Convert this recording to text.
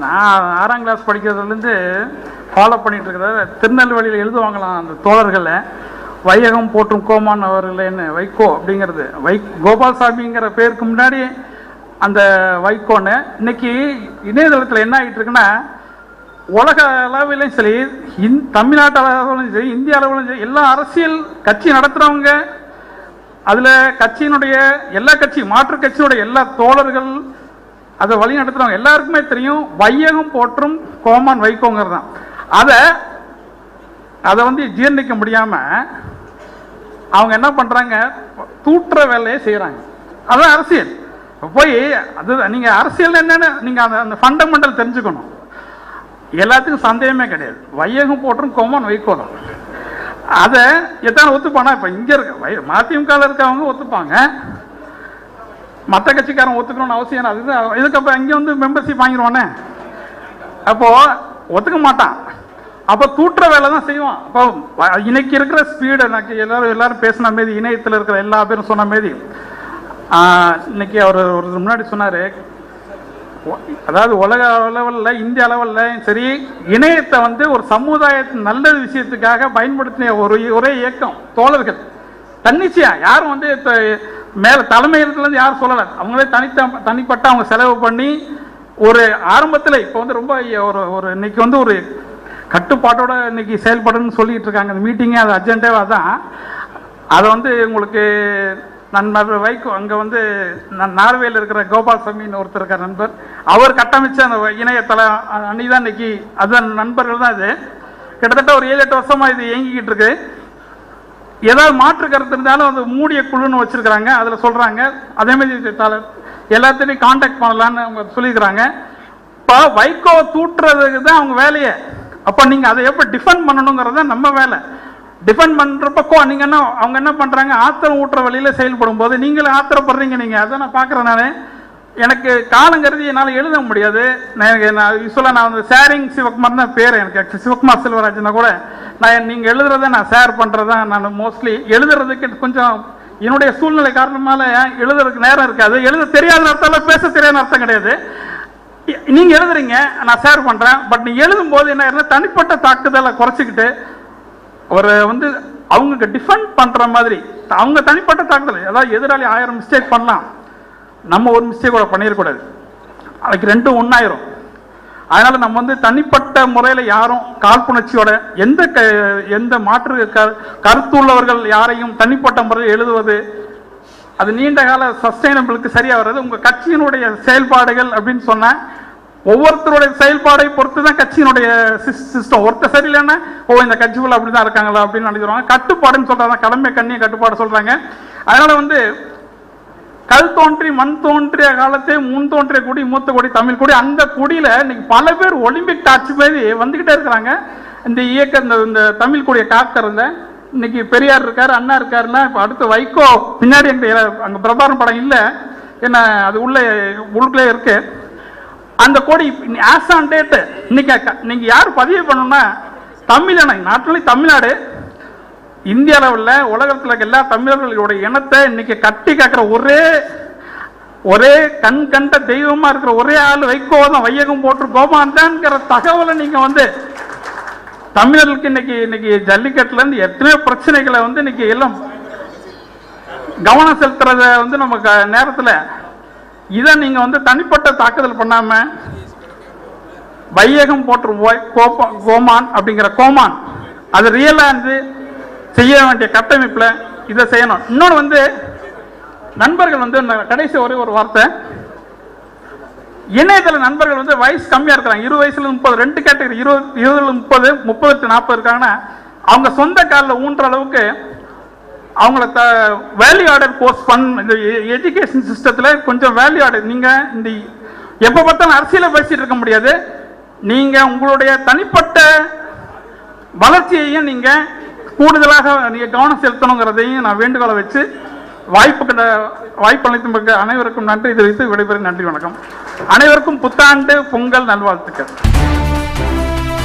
நான் 6ஆம் class படிக்கிறதுலேருந்து follow பண்ணிட்டு இருக்கிறத திருநெல்வேலியில் எழுதுவாங்களாம் அந்த தோழர்களை, வையகம் போற்றும் கோமான் அவர்களேன்னு வைகோ அப்படிங்கிறது. கோபால்சாமிங்கிற பேருக்கு முன்னாடி அந்த வைகோன்னு. இன்னைக்கு இணையதளத்தில் என்ன ஆகிட்டு இருக்குன்னா, உலக அளவிலையும் சரி, தமிழ்நாட்டு அளவிலும் சரி, இந்திய அளவிலும் சரி, எல்லா அரசியல் கட்சி நடத்துகிறவங்க, அதில் கட்சியினுடைய எல்லா கட்சி மாற்று கட்சியினுடைய எல்லா தோழர்கள், அதை வழி நடத்துகிறவங்க எல்லாருக்குமே தெரியும் வையகம் போற்றும் கோமான் வைகோங்கிறது தான். அதை வந்து ஜீர்ணிக்க முடியாமல் அவங்க என்ன பண்ணுறாங்க, தூட்டுற வேலையை செய்கிறாங்க. அதுதான் அரசியல். போய் அது நீங்கள் அரசியல் என்னென்னு நீங்கள் அந்த ஃபண்டமெண்டல் தெரிஞ்சுக்கணும். எல்லாத்துக்கும் சந்தேகமே கிடையாது, வையகம் போற்றும் கோமான் வைகோ தான். அதை எத்தனை ஒத்துப்பானா, இப்போ இங்கே இருக்க மதிமுகவில் இருக்கவங்க ஒத்துப்பாங்க, மற்ற கட்சிக்காரன் ஒத்துக்கணும்னு அவசியம். அதுதான் இதுக்கப்போ இங்கே வந்து மெம்பர்ஷிப் வாங்கிடுவானே, அப்போது ஒத்துக்க மாட்டான். அப்போ தூட்டுற வேலை தான் செய்வான். அப்போ இன்னைக்கு இருக்கிற ஸ்பீடு, எனக்கு எல்லாரும் பேசின மாரி, இணையத்தில் இருக்கிற எல்லா பேரும் சொன்ன மாரி, இன்னைக்கு அவர் ஒரு முன்னாடி சொன்னார், அதாவது உலக அளவில் இந்திய அளவில் சரி, இணையத்தை வந்து ஒரு சமுதாயத்தின் நல்ல விஷயத்துக்காக பயன்படுத்தின ஒரே இயக்கம் தோழர்கள். தன்னிச்சையா யாரும் வந்து மேலே தலைமையிலேருந்து யாரும் சொல்லலை, அவங்களே தனிப்பட்ட அவங்க செலவு பண்ணி ஒரு ஆரம்பத்தில் இப்போ வந்து ரொம்ப ஒரு இன்னைக்கு வந்து ஒரு கட்டுப்பாட்டோட இன்னைக்கு செயல்படுன்னு சொல்லிட்டு இருக்காங்க. அந்த மீட்டிங்கே அது அஜெண்டாவாக தான். அதை வந்து உங்களுக்கு நண்பர் வைகோ அங்கே வந்து நார்வேயில் இருக்கிற கோபால்சாமின்னு ஒருத்தர் இருக்கார் நண்பர், அவர் கட்டமைச்ச அந்த இணையதள அன்னைதான் இன்னைக்கு அதுதான் நண்பர்கள் தான். இது கிட்டத்தட்ட ஒரு 7-8 வருஷமாக இது இயங்கிக்கிட்டு இருக்கு. ஏதாவது மாற்று கருத்து இருந்தாலும் அந்த மூடிய குழுன்னு வச்சிருக்கிறாங்க, அதில் சொல்கிறாங்க. அதேமாதிரி எல்லாத்தையும் கான்டாக்ட் பண்ணலான்னு அவங்க சொல்லியிருக்கிறாங்க. இப்போ வைகோ தூட்டுறதுக்கு தான் அவங்க வேலையை. அப்போ நீங்கள் அதை எப்போ டிஃபெண்ட் பண்ணணுங்கிறத நம்ம வேலை. டிஃபெண்ட் பண்ணுறப்போ நீங்கள் என்ன அவங்க என்ன பண்ணுறாங்க, ஆத்திரம் ஊட்டுற வழியில் செயல்படும் போது நீங்களே ஆத்திரப்படுறீங்க. நீங்கள் அதை நான் பார்க்குறேன். நான் எனக்கு காலங்கருதி என்னால் எழுத முடியாது. நான் யூஸ்வலாக நான் வந்து ஷேரிங் சிவகுமார் தான் பேர் எனக்கு. சிவகுமார் செல்வராஜ்னா கூட நான் நீங்கள் எழுதுறத நான் ஷேர் பண்ணுறதான் நான் மோஸ்ட்லி. எழுதுறதுக்கு கொஞ்சம் என்னுடைய சூழ்நிலை காரணமால எழுதுறதுக்கு நேரம் இருக்காது. எழுத தெரியாத அர்த்தம், பேச தெரியாத அர்த்தம் கிடையாது. நீங்கள் எழுதுறீங்க, நான் ஷேர் பண்ணுறேன். பட் நீ எழுதும்போது என்ன தனிப்பட்ட தாக்குதலை குறைச்சிக்கிட்டு ஒரு வந்து அவங்க டிஃபெண்ட் பண்ணுற மாதிரி அவங்க தனிப்பட்ட தாக்குதல், அதாவது எதிராளி 1000 மிஸ்டேக் பண்ணலாம், நம்ம ஒரு மிஸ்டேக் கூட பண்ணிடக்கூடாது. அதுக்கு ரெண்டும் ஒன்றாயிரும். அதனால் நம்ம வந்து தனிப்பட்ட முறையில் யாரும் காழ்ப்புணர்ச்சியோட எந்த மாற்று கருத்துள்ளவர்கள் யாரையும் தனிப்பட்ட முறையில் எழுதுவது அது நீண்ட கால சஸ்டைனபிளுக்கு சரியாக வர்றது. உங்கள் கட்சியினுடைய செயல்பாடுகள் அப்படின்னு சொன்னால் ஒவ்வொருத்தருடைய செயல்பாடை பொறுத்து தான் கட்சியினுடைய சிஸ்டம். ஒருத்தர் சரியில்லைன்னா இந்த கட்சிக்குள்ள அப்படி தான் இருக்காங்களா அப்படின்னு நினைக்கிறாங்க. கட்டுப்பாடுன்னு சொல்கிறாங்க, கடமை கண்ணிய கட்டுப்பாடு சொல்கிறாங்க. அதனால் வந்து கல் தோன்றி மண் தோன்றிய காலத்தை முன் தோன்றிய குடி மூத்த குடி தமிழ் குடி, அந்த குடியில் இன்னைக்கு பல பேர் ஒலிம்பிக் டார்ச் மாதிரி வந்துக்கிட்டே இருக்கிறாங்க. இந்த இயக்க இந்த தமிழ் குடியை காக்கிறத இன்னைக்கு பெரியார் இருக்கார், அண்ணா இருக்காருன்னா, இப்போ அடுத்து வைகோ பின்னாடி அங்கே பிரபாரம் படம் இல்லை என்ன, அது உள்ளுக்குள்ளே இருக்கு அந்த கொடி. ஆஸ் ஆன் டேட்டு இன்னைக்கு நீங்கள் யார் பதிவு பண்ணணும்னா தமிழனை, நாட்டிலே தமிழ்நாடு இந்திய அளவில் உலகத்தில் இருக்க எல்லா தமிழர்களுடைய இனத்தை இன்னைக்கு கட்டி காக்கிற ஒரே கண் கண்ட தெய்வமாக இருக்கிற ஒரே ஆள் வைகோ தான். வையகம் போட்டு கோமான் தான்ங்கிற தகவலை நீங்கள் வந்து தமிழர்களுக்கு இன்னைக்கு ஜல்லிக்கட்டுல இருந்து எத்தனையோ பிரச்சனைகளை வந்து இன்னைக்கு எல்லாம் கவனம் செலுத்துறத வந்து நம்ம நேரத்தில் இதை நீங்க வந்து தனிப்பட்ட தாக்குதல் பண்ணாம வையகம் போட்டு கோமான் அப்படிங்கிற கோமான் அது ரியலா இருந்து செய்ய வேண்டிய கட்டமைப்புல இதை செய்யணும். இன்னொன்று வந்து நண்பர்கள் வந்து கடைசி ஒரு வார்த்தை, இணையதள நண்பர்கள் வந்து வயசு கம்மியா இருக்கிறாங்க, 20 வயசுல 30, 2 கேட்டகரி, 20 30, 30 40 இருக்காங்கன்னா அவங்க சொந்த காலில் ஊன்ற அளவுக்கு அவங்கள வேல்யூ ஆர்டர் கோர்ஸ் இந்த எஜுகேஷன் சிஸ்டத்தில் கொஞ்சம் வேல்யூ ஆர்டர். நீங்கள் இந்த எப்போ பார்த்தாலும் அரசியலை பேசிட்டு இருக்க முடியாது. நீங்கள் உங்களுடைய தனிப்பட்ட வளர்ச்சியையும் நீங்கள் கூடுதலாக நீங்கள் கவனம் செலுத்தணுங்கிறதையும் நான் வேண்டுகோளை வச்சு வாய்ப்பு அளித்த அனைவருக்கும் நன்றி தெரிவித்து விடைபெறும். நன்றி, வணக்கம். அனைவருக்கும் புத்தாண்டு பொங்கல் நல்வாழ்த்துக்கள்.